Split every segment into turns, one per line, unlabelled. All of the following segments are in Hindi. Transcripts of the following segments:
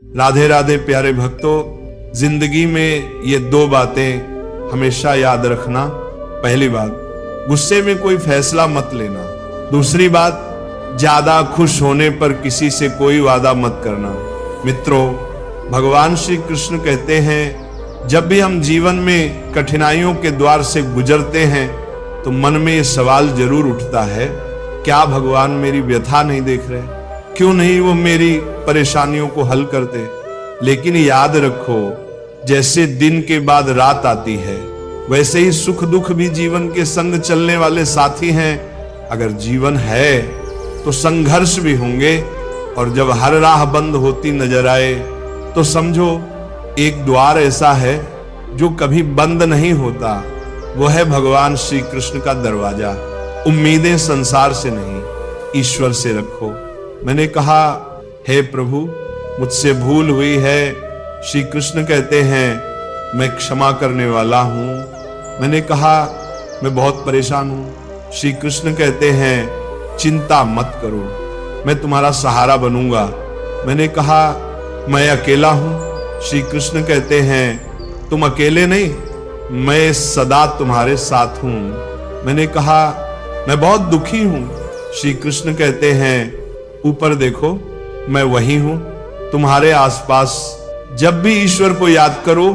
राधे राधे प्यारे भक्तों, जिंदगी में ये दो बातें हमेशा याद रखना। पहली बात, गुस्से में कोई फैसला मत लेना। दूसरी बात, ज्यादा खुश होने पर किसी से कोई वादा मत करना। मित्रों, भगवान श्री कृष्ण कहते हैं, जब भी हम जीवन में कठिनाइयों के द्वार से गुजरते हैं तो मन में ये सवाल जरूर उठता है, क्या भगवान मेरी व्यथा नहीं देख रहे? क्यों नहीं वो मेरी परेशानियों को हल करते? लेकिन याद रखो, जैसे दिन के बाद रात आती है, वैसे ही सुख दुख भी जीवन के संग चलने वाले साथी हैं। अगर जीवन है तो संघर्ष भी होंगे, और जब हर राह बंद होती नजर आए तो समझो एक द्वार ऐसा है जो कभी बंद नहीं होता, वो है भगवान श्री कृष्ण का दरवाजा। उम्मीदें संसार से नहीं, ईश्वर से रखो। मैंने कहा, हे प्रभु, मुझसे भूल हुई है। श्री कृष्ण कहते हैं, मैं क्षमा करने वाला हूं। मैंने कहा, मैं बहुत परेशान हूं। श्री कृष्ण कहते हैं, चिंता मत करो, मैं तुम्हारा सहारा बनूंगा। मैंने कहा, मैं अकेला हूं। श्री कृष्ण कहते हैं, तुम अकेले नहीं, मैं सदा तुम्हारे साथ हूं। मैंने कहा, मैं बहुत दुखी हूं। श्री कृष्ण कहते हैं, ऊपर देखो, मैं वही हूं तुम्हारे आसपास। जब भी ईश्वर को याद करो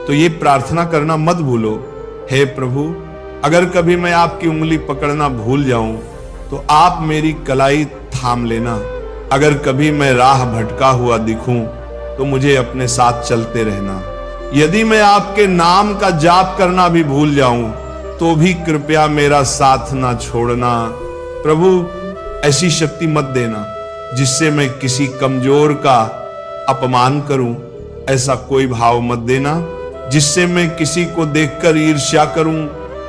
तो ये प्रार्थना करना मत भूलो, हे प्रभु, अगर कभी मैं आपकी उंगली पकड़ना भूल जाऊं तो आप मेरी कलाई थाम लेना। अगर कभी मैं राह भटका हुआ दिखूं तो मुझे अपने साथ चलते रहना। यदि मैं आपके नाम का जाप करना भी भूल जाऊं तो भी कृपया मेरा साथ ना छोड़ना। प्रभु, ऐसी शक्ति मत देना जिससे मैं किसी कमजोर का अपमान करूं। ऐसा कोई भाव मत देना जिससे मैं किसी को देखकर ईर्ष्या करूं।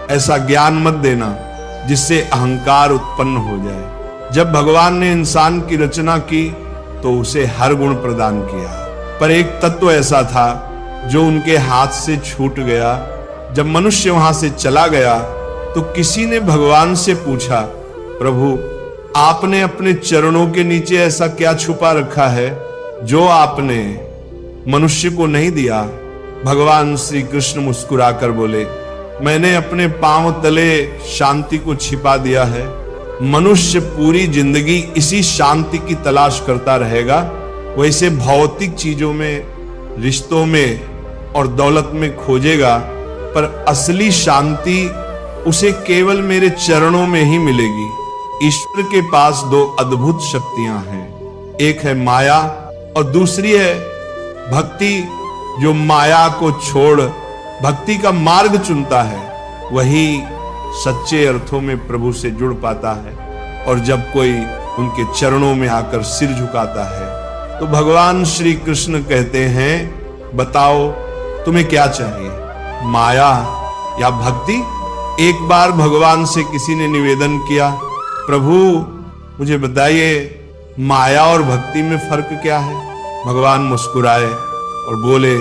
ऐसा ज्ञान मत देना जिससे अहंकार उत्पन्न हो जाए। जब भगवान ने इंसान की रचना की तो उसे हर गुण प्रदान किया, पर एक तत्व ऐसा था जो उनके हाथ से छूट गया। जब मनुष्य वहां से चला गया तो किसी ने भगवान से पूछा, प्रभु, आपने अपने चरणों के नीचे ऐसा क्या छुपा रखा है जो आपने मनुष्य को नहीं दिया? भगवान श्री कृष्ण मुस्कुराकर बोले, मैंने अपने पांव तले शांति को छिपा दिया है। मनुष्य पूरी जिंदगी इसी शांति की तलाश करता रहेगा। वैसे भौतिक चीजों में, रिश्तों में और दौलत में खोजेगा, पर असली शांति उसे केवल मेरे चरणों में ही मिलेगी। ईश्वर के पास दो अद्भुत शक्तियां हैं, एक है माया और दूसरी है भक्ति। जो माया को छोड़ भक्ति का मार्ग चुनता है वही सच्चे अर्थों में प्रभु से जुड़ पाता है। और जब कोई उनके चरणों में आकर सिर झुकाता है तो भगवान श्री कृष्ण कहते हैं, बताओ तुम्हें क्या चाहिए, माया या भक्ति? एक बार भगवान से किसी ने निवेदन किया, प्रभु मुझे बताइए, माया और भक्ति में फर्क क्या है? भगवान मुस्कुराए और बोले,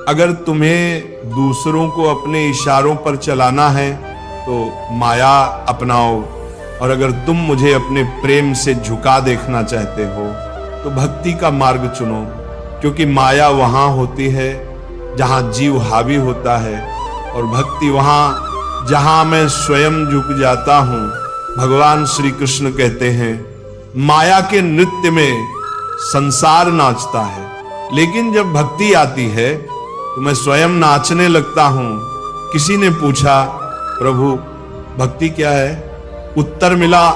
अगर तुम्हें दूसरों को अपने इशारों पर चलाना है तो माया अपनाओ, और अगर तुम मुझे अपने प्रेम से झुका देखना चाहते हो तो भक्ति का मार्ग चुनो। क्योंकि माया वहां होती है जहां जीव हावी होता है, और भक्ति वहां जहां मैं स्वयं झुक जाता हूं। भगवान श्री कृष्ण कहते हैं, माया के नृत्य में संसार नाचता है, लेकिन जब भक्ति आती है तो मैं स्वयं नाचने लगता हूं। किसी ने पूछा, प्रभु भक्ति क्या है? उत्तर मिला,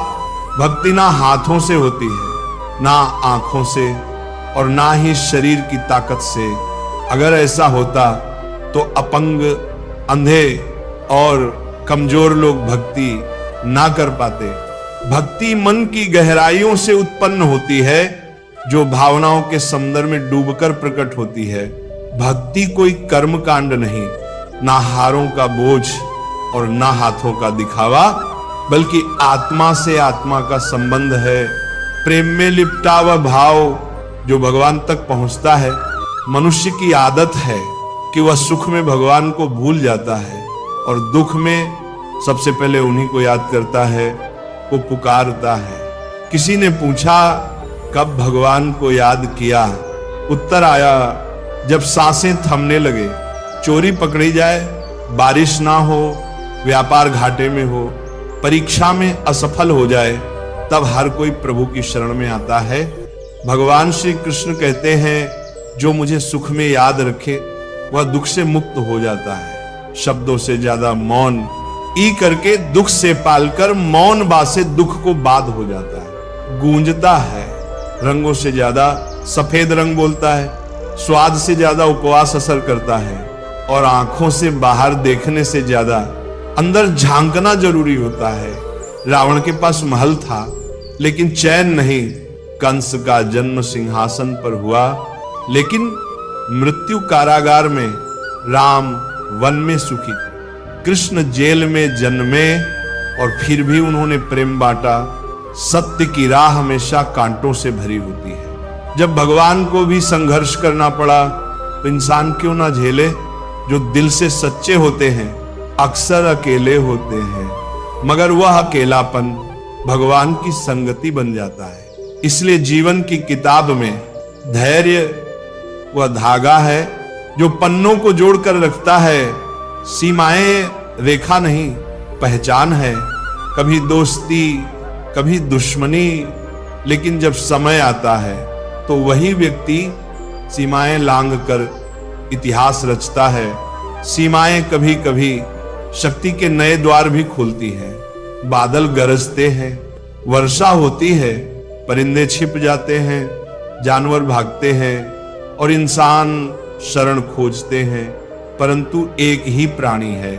भक्ति ना हाथों से होती है, ना आंखों से, और ना ही शरीर की ताकत से। अगर ऐसा होता तो अपंग, अंधे और कमजोर लोग भक्ति ना कर पाते। भक्ति मन की गहराइयों से उत्पन्न होती है, जो भावनाओं के समुद्र में डूबकर प्रकट होती है। भक्ति कोई कर्म कांड नहीं, ना हारों का बोझ और ना हाथों का दिखावा, बल्कि आत्मा से आत्मा का संबंध है। प्रेम में लिपटा हुआ भाव जो भगवान तक पहुंचता है। मनुष्य की आदत है कि वह सुख में भगवान को भूल जाता है और दुख में सबसे पहले उन्हीं को याद करता है, को पुकारता है। किसी ने पूछा, कब भगवान को याद किया? उत्तर आया, जब सांसें थमने लगे, चोरी पकड़ी जाए, बारिश ना हो, व्यापार घाटे में हो, परीक्षा में असफल हो जाए, तब हर कोई प्रभु की शरण में आता है। भगवान श्री कृष्ण कहते हैं, जो मुझे सुख में याद रखे वह दुख से मुक्त हो जाता है। शब्दों से ज्यादा मौन ई करके दुख से पालकर मौन बासे दुख को बाध हो जाता है। गूंजता है, रंगों से ज्यादा सफेद रंग बोलता है, स्वाद से ज्यादा उपवास असर करता है, और आंखों से बाहर देखने से ज्यादा अंदर झांकना जरूरी होता है। रावण के पास महल था लेकिन चैन नहीं, कंस का जन्म सिंहासन पर हुआ लेकिन मृत्यु कारागार में, राम वन में सुखी थे। कृष्ण जेल में जन्मे और फिर भी उन्होंने प्रेम बांटा। सत्य की राह हमेशा कांटों से भरी होती है। जब भगवान को भी संघर्ष करना पड़ा तो इंसान क्यों ना झेले। जो दिल से सच्चे होते हैं अक्सर अकेले होते हैं, मगर वह अकेलापन भगवान की संगति बन जाता है। इसलिए जीवन की किताब में धैर्य वह धागा है जो पन्नों को जोड़कर रखता है। सीमाएं रेखा नहीं, पहचान है। कभी दोस्ती, कभी दुश्मनी, लेकिन जब समय आता है तो वही व्यक्ति सीमाएं लांघ कर इतिहास रचता है। सीमाएं कभी कभी शक्ति के नए द्वार भी खोलती है। बादल गरजते हैं, वर्षा होती है, परिंदे छिप जाते हैं, जानवर भागते हैं और इंसान शरण खोजते हैं, परंतु एक ही प्राणी है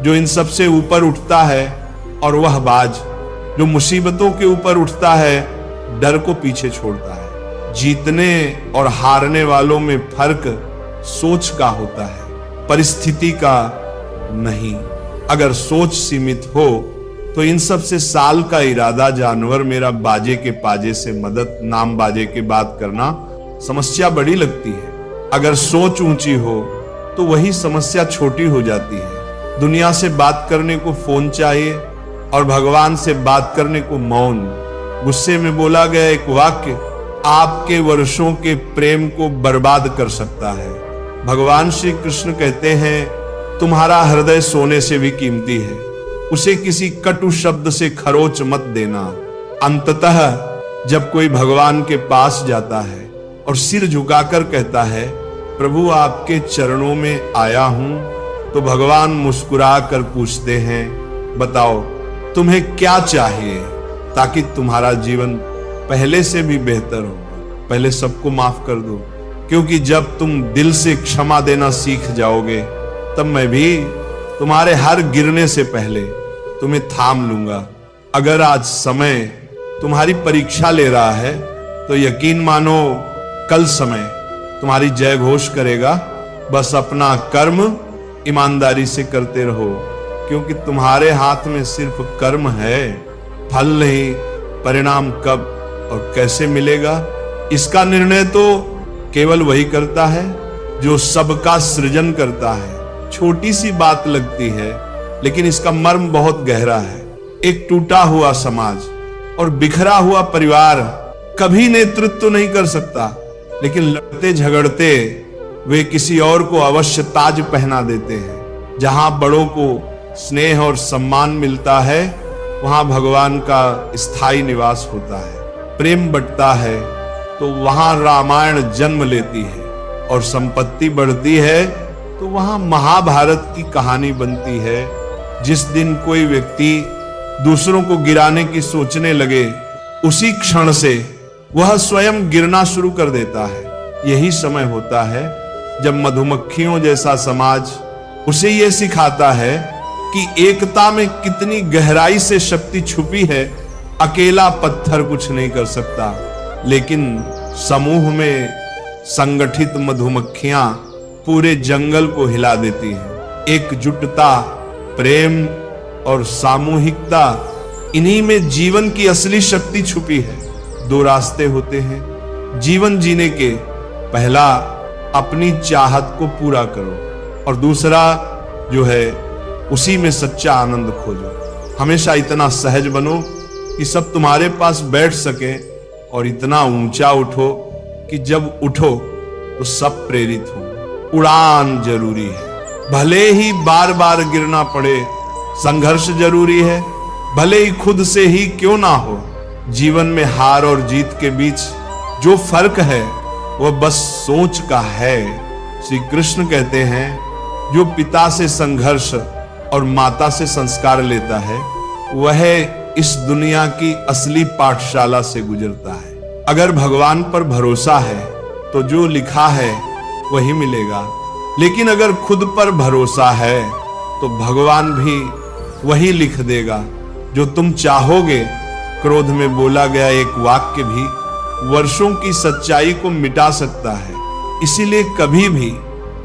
जो इन सब से ऊपर उठता है, और वह बाज जो मुसीबतों के ऊपर उठता है, डर को पीछे छोड़ता है। जीतने और हारने वालों में फर्क सोच का होता है, परिस्थिति का नहीं। अगर सोच सीमित हो तो इन सब से साल का इरादा जानवर मेरा बाजे के पाजे से मदद नाम बाजे के बात करना समस्या बड़ी लगती है। अगर सोच ऊंची हो तो वही समस्या छोटी हो जाती है। दुनिया से बात करने को फोन चाहिए और भगवान से बात करने को मौन। गुस्से में बोला गया एक वाक्य आपके वर्षों के प्रेम को बर्बाद कर सकता है। भगवान श्री कृष्ण कहते हैं, तुम्हारा हृदय सोने से भी कीमती है, उसे किसी कटु शब्द से खरोच मत देना। अंततः जब कोई भगवान के पास जाता है और सिर झुकाकर कहता है, प्रभु आपके चरणों में आया हूं, तो भगवान मुस्कुरा कर पूछते हैं, बताओ तुम्हें क्या चाहिए ताकि तुम्हारा जीवन पहले से भी बेहतर हो। पहले सबको माफ कर दो, क्योंकि जब तुम दिल से क्षमा देना सीख जाओगे तब मैं भी तुम्हारे हर गिरने से पहले तुम्हें थाम लूंगा। अगर आज समय तुम्हारी परीक्षा ले रहा है तो यकीन मानो कल समय तुम्हारी जय घोष करेगा। बस अपना कर्म ईमानदारी से करते रहो, क्योंकि तुम्हारे हाथ में सिर्फ कर्म है, फल नहीं। परिणाम कब और कैसे मिलेगा इसका निर्णय तो केवल वही करता है जो सबका सृजन करता है। छोटी सी बात लगती है लेकिन इसका मर्म बहुत गहरा है। एक टूटा हुआ समाज और बिखरा हुआ परिवार कभी नेतृत्व नहीं कर सकता, लेकिन लड़ते झगड़ते वे किसी और को अवश्य ताज पहना देते हैं। जहां बड़ों को स्नेह और सम्मान मिलता है वहां भगवान का स्थायी निवास होता है। प्रेम बंटता है तो वहां रामायण जन्म लेती है, और संपत्ति बढ़ती है तो वहां महाभारत की कहानी बनती है। जिस दिन कोई व्यक्ति दूसरों को गिराने की सोचने लगे, उसी क्षण से वह स्वयं गिरना शुरू कर देता है। यही समय होता है जब मधुमक्खियों जैसा समाज उसे यह सिखाता है कि एकता में कितनी गहराई से शक्ति छुपी है। अकेला पत्थर कुछ नहीं कर सकता, लेकिन समूह में संगठित मधुमक्खियां पूरे जंगल को हिला देती हैं। एकजुटता, प्रेम और सामूहिकता, इन्हीं में जीवन की असली शक्ति छुपी है। दो रास्ते होते हैं जीवन जीने के। पहला, अपनी चाहत को पूरा करो, और दूसरा जो है उसी में सच्चा आनंद खोजो। हमेशा इतना सहज बनो कि सब तुम्हारे पास बैठ सके, और इतना ऊंचा उठो कि जब उठो तो सब प्रेरित हो। उड़ान जरूरी है, भले ही बार बार गिरना पड़े। संघर्ष जरूरी है, भले ही खुद से ही क्यों ना हो। जीवन में हार और जीत के बीच जो फर्क है वह बस सोच का है। श्री कृष्ण कहते हैं, जो पिता से संघर्ष और माता से संस्कार लेता है वह इस दुनिया की असली पाठशाला से गुजरता है। अगर भगवान पर भरोसा है तो जो लिखा है वही मिलेगा, लेकिन अगर खुद पर भरोसा है तो भगवान भी वही लिख देगा जो तुम चाहोगे। क्रोध में बोला गया एक वाक्य भी वर्षों की सच्चाई को मिटा सकता है। इसीलिए कभी भी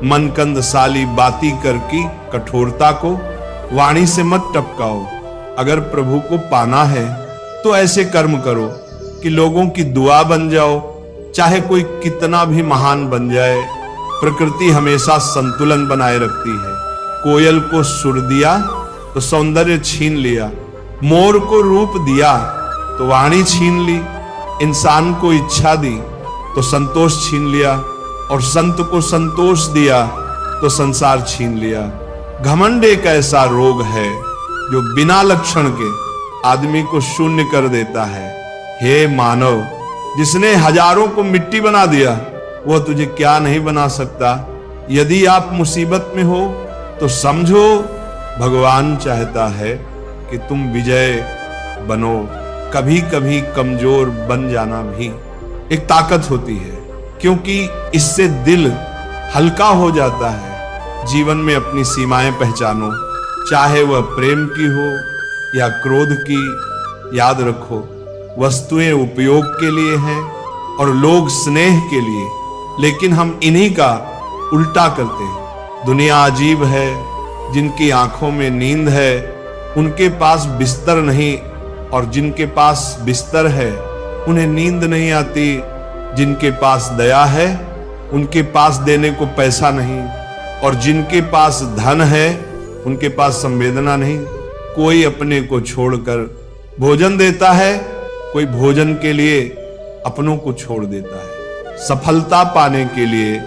मनकंदसाली बाती कर की कठोरता को वाणी से मत टपकाओ। अगर प्रभु को पाना है तो ऐसे कर्म करो कि लोगों की दुआ बन जाओ। चाहे कोई कितना भी महान बन जाए, प्रकृति हमेशा संतुलन बनाए रखती है। कोयल को सुर दिया तो सौंदर्य छीन लिया, मोर को रूप दिया तो वाणी छीन ली, इंसान को इच्छा दी तो संतोष छीन लिया, और संत को संतोष दिया तो संसार छीन लिया। घमंड एक ऐसा रोग है जो बिना लक्षण के आदमी को शून्य कर देता है। हे मानव, जिसने हजारों को मिट्टी बना दिया वह तुझे क्या नहीं बना सकता। यदि आप मुसीबत में हो तो समझो भगवान चाहता है कि तुम विजय बनो। कभी कभी कमजोर बन जाना भी एक ताकत होती है, क्योंकि इससे दिल हल्का हो जाता है। जीवन में अपनी सीमाएं पहचानो, चाहे वह प्रेम की हो या क्रोध की। याद रखो, वस्तुएं उपयोग के लिए हैं और लोग स्नेह के लिए, लेकिन हम इन्हीं का उल्टा करते हैं। दुनिया अजीब है, जिनकी आंखों में नींद है उनके पास बिस्तर नहीं, और जिनके पास बिस्तर है उन्हें नींद नहीं आती। जिनके पास दया है उनके पास देने को पैसा नहीं, और जिनके पास धन है उनके पास संवेदना नहीं। कोई अपने को छोड़कर भोजन देता है, कोई भोजन के लिए अपनों को छोड़ देता है। सफलता पाने के लिए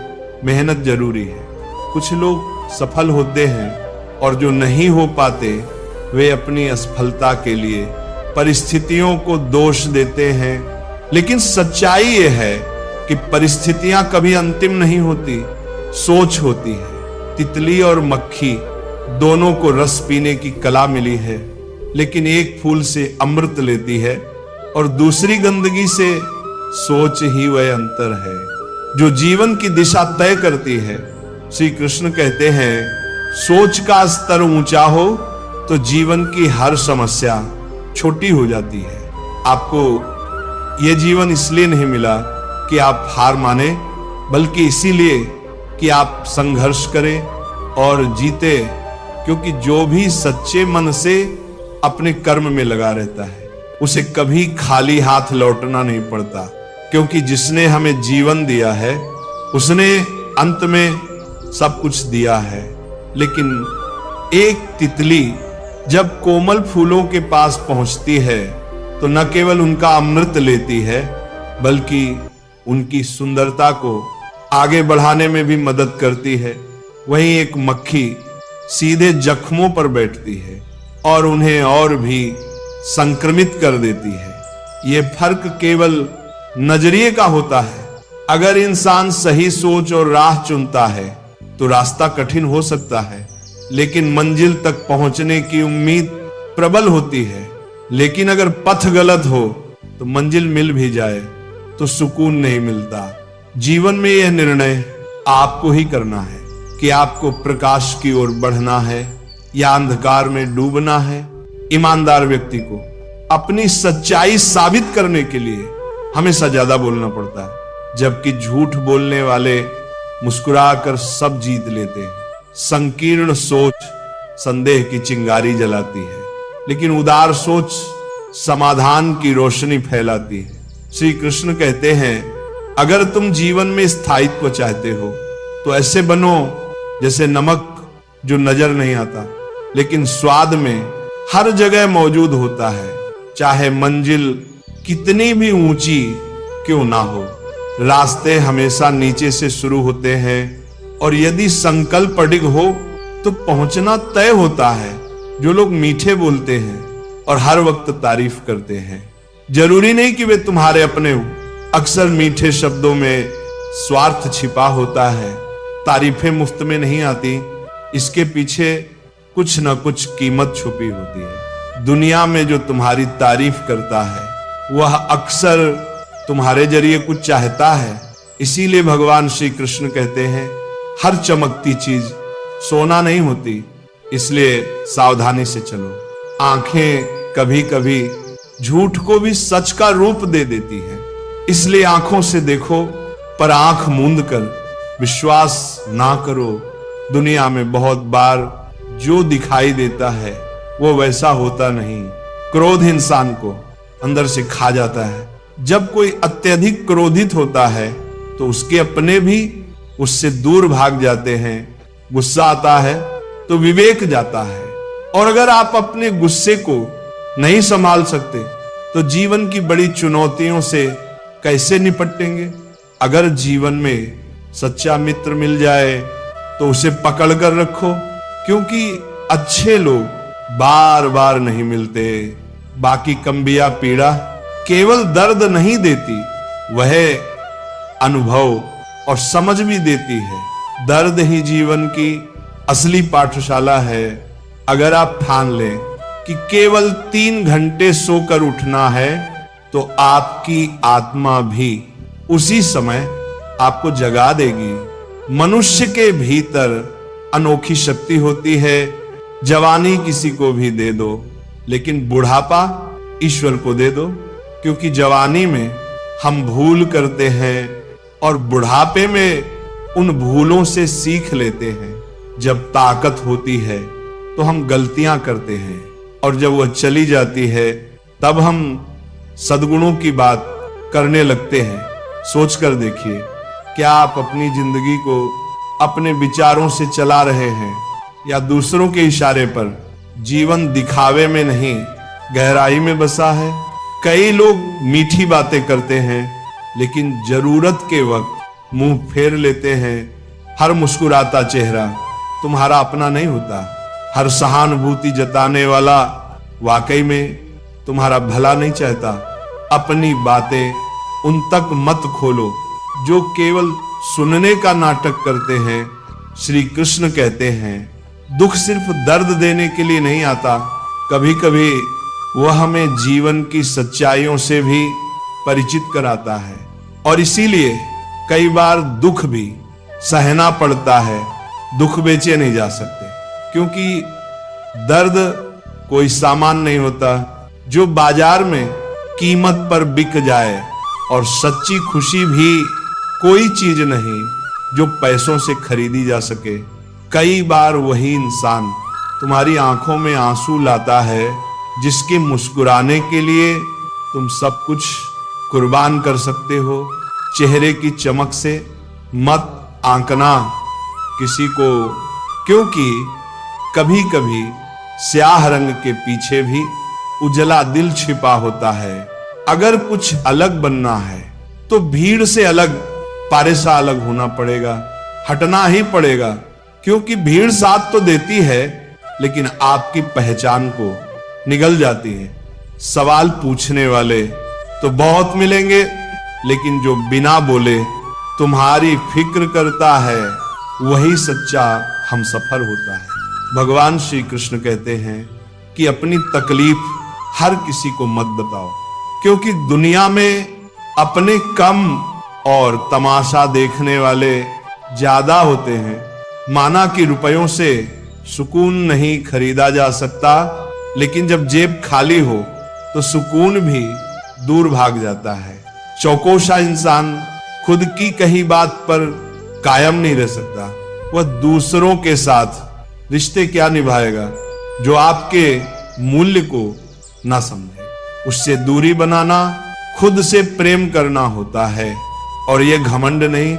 मेहनत जरूरी है। कुछ लोग सफल होते हैं और जो नहीं हो पाते वे अपनी असफलता के लिए परिस्थितियों को दोष देते हैं। लेकिन सच्चाई यह है कि परिस्थितियां कभी अंतिम नहीं होती, सोच होती है। तितली और मक्खी दोनों को रस पीने की कला मिली है, लेकिन एक फूल से अमृत लेती है और दूसरी गंदगी से। सोच ही वह अंतर है जो जीवन की दिशा तय करती है। श्री कृष्ण कहते हैं, सोच का स्तर ऊंचा हो तो जीवन की हर समस्या छोटी हो जाती है। आपको यह जीवन इसलिए नहीं मिला कि आप हार माने, बल्कि इसीलिए कि आप संघर्ष करें और जीते। क्योंकि जो भी सच्चे मन से अपने कर्म में लगा रहता है उसे कभी खाली हाथ लौटना नहीं पड़ता, क्योंकि जिसने हमें जीवन दिया है उसने अंत में सब कुछ दिया है। लेकिन एक तितली जब कोमल फूलों के पास पहुंचती है तो न केवल उनका अमृत लेती है, बल्कि उनकी सुंदरता को आगे बढ़ाने में भी मदद करती है। वहीं एक मक्खी सीधे जख्मों पर बैठती है और उन्हें और भी संक्रमित कर देती है। यह फर्क केवल नजरिए का होता है। अगर इंसान सही सोच और राह चुनता है तो रास्ता कठिन हो सकता है, लेकिन मंजिल तक पहुंचने की उम्मीद प्रबल होती है। लेकिन अगर पथ गलत हो तो मंजिल मिल भी जाए तो सुकून नहीं मिलता। जीवन में यह निर्णय आपको ही करना है कि आपको प्रकाश की ओर बढ़ना है या अंधकार में डूबना है। ईमानदार व्यक्ति को अपनी सच्चाई साबित करने के लिए हमेशा ज्यादा बोलना पड़ता है, जबकि झूठ बोलने वाले मुस्कुराकर सब जीत लेते हैं। संकीर्ण सोच संदेह की चिंगारी जलाती है, लेकिन उदार सोच समाधान की रोशनी फैलाती है। श्री कृष्ण कहते हैं, अगर तुम जीवन में स्थायित्व चाहते हो तो ऐसे बनो जैसे नमक जो नजर नहीं आता लेकिन स्वाद में हर जगह मौजूद होता है, चाहे मंजिल कितनी भी ऊंची क्यों ना हो। रास्ते हमेशा नीचे से शुरू होते हैं और यदि संकल्प अडिग हो तो पहुंचना तय होता है। जो लोग मीठे बोलते हैं और हर वक्त तारीफ करते हैं, जरूरी नहीं कि वे तुम्हारे अपने हो। अक्सर मीठे शब्दों में स्वार्थ छिपा होता है। तारीफें मुफ्त में नहीं आती, इसके पीछे कुछ न कुछ कीमत छुपी होती है। दुनिया में जो तुम्हारी तारीफ करता है वह अक्सर तुम्हारे जरिए कुछ चाहता है। इसीलिए भगवान श्री कृष्ण कहते हैं, हर चमकती चीज सोना नहीं होती, इसलिए सावधानी से चलो। आंखें कभी कभी झूठ को भी सच का रूप दे देती है, इसलिए आंखों से देखो पर आंख मूंद कर विश्वास ना करो। दुनिया में बहुत बार जो दिखाई देता है वो वैसा होता नहीं। क्रोध इंसान को अंदर से खा जाता है। जब कोई अत्यधिक क्रोधित होता है तो उसके अपने भी उससे दूर भाग जाते हैं। गुस्सा आता है तो विवेक जाता है। और अगर आप अपने गुस्से को नहीं संभाल सकते तो जीवन की बड़ी चुनौतियों से कैसे निपटेंगे? अगर जीवन में सच्चा मित्र मिल जाए तो उसे पकड़ कर रखो, क्योंकि अच्छे लोग बार बार नहीं मिलते। बाकी कम्बिया पीड़ा केवल दर्द नहीं देती, वह अनुभव और समझ भी देती है। दर्द ही जीवन की असली पाठशाला है। अगर आप ठान लें कि केवल 3 घंटे सोकर उठना है तो आपकी आत्मा भी उसी समय आपको जगा देगी। मनुष्य के भीतर अनोखी शक्ति होती है। जवानी किसी को भी दे दो, लेकिन बुढ़ापा ईश्वर को दे दो, क्योंकि जवानी में हम भूल करते हैं और बुढ़ापे में उन भूलों से सीख लेते हैं। जब ताकत होती है तो हम गलतियां करते हैं, और जब वह चली जाती है तब हम सद्गुणों की बात करने लगते हैं। सोच कर देखिए, क्या आप अपनी जिंदगी को अपने विचारों से चला रहे हैं या दूसरों के इशारे पर? जीवन दिखावे में नहीं, गहराई में बसा है। कई लोग मीठी बातें करते हैं लेकिन जरूरत के वक्त मुंह फेर लेते हैं। हर मुस्कुराता चेहरा तुम्हारा अपना नहीं होता। हर सहानुभूति जताने वाला वाकई में तुम्हारा भला नहीं चाहता। अपनी बातें उन तक मत खोलो जो केवल सुनने का नाटक करते हैं। श्री कृष्ण कहते हैं, दुख सिर्फ दर्द देने के लिए नहीं आता, कभी कभी वह हमें जीवन की सच्चाइयों से भी परिचित कराता है। और इसीलिए कई बार दुख भी सहना पड़ता है। दुख बेचे नहीं जा सकते, क्योंकि दर्द कोई सामान नहीं होता जो बाजार में कीमत पर बिक जाए, और सच्ची खुशी भी कोई चीज नहीं जो पैसों से खरीदी जा सके। कई बार वही इंसान तुम्हारी आंखों में आंसू लाता है जिसके मुस्कुराने के लिए तुम सब कुछ कुर्बान कर सकते हो। चेहरे की चमक से मत आंकना किसी को, क्योंकि कभी कभी स्याह रंग के पीछे भी उजला दिल छिपा होता है। अगर कुछ अलग बनना है तो भीड़ से अलग, पारे सा अलग होना पड़ेगा, हटना ही पड़ेगा, क्योंकि भीड़ साथ तो देती है लेकिन आपकी पहचान को निगल जाती है। सवाल पूछने वाले तो बहुत मिलेंगे, लेकिन जो बिना बोले तुम्हारी फिक्र करता है वही सच्चा हमसफर होता है। भगवान श्री कृष्ण कहते हैं कि अपनी तकलीफ हर किसी को मत बताओ, क्योंकि दुनिया में अपने कम और तमाशा देखने वाले ज्यादा होते हैं। माना कि रुपयों से सुकून नहीं खरीदा जा सकता, लेकिन जब जेब खाली हो तो सुकून भी दूर भाग जाता है। चौकोसा इंसान खुद की कही बात पर कायम नहीं रह सकता। वह दूसरों के साथ रिश्ते क्या निभाएगा जो आपके मूल्य को ना समझे। उससे दूरी बनाना खुद से प्रेम करना होता है, और यह घमंड नहीं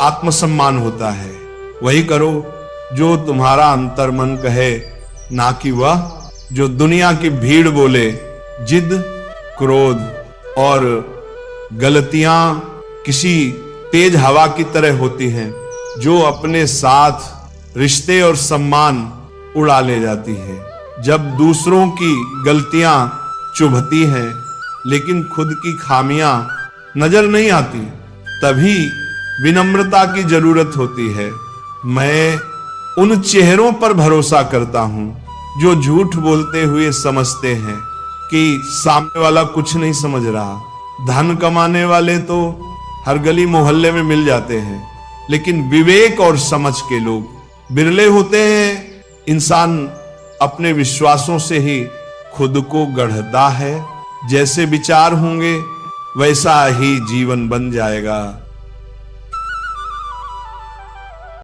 आत्मसम्मान होता है। वही करो जो तुम्हारा अंतर्मन कहे, ना कि वह जो दुनिया की भीड़ बोले। जिद, क्रोध और गलतियां किसी तेज हवा की तरह होती हैं, जो अपने साथ रिश्ते और सम्मान उड़ा ले जाती है। जब दूसरों की गलतियां चुभती हैं लेकिन खुद की खामियां नजर नहीं आती, तभी विनम्रता की जरूरत होती है। मैं उन चेहरों पर भरोसा करता हूं जो झूठ बोलते हुए समझते हैं कि सामने वाला कुछ नहीं समझ रहा। धन कमाने वाले तो हर गली मोहल्ले में मिल जाते हैं, लेकिन विवेक और समझ के लोग बिरले होते हैं। इंसान अपने विश्वासों से ही खुद को गढ़ता है। जैसे विचार होंगे वैसा ही जीवन बन जाएगा।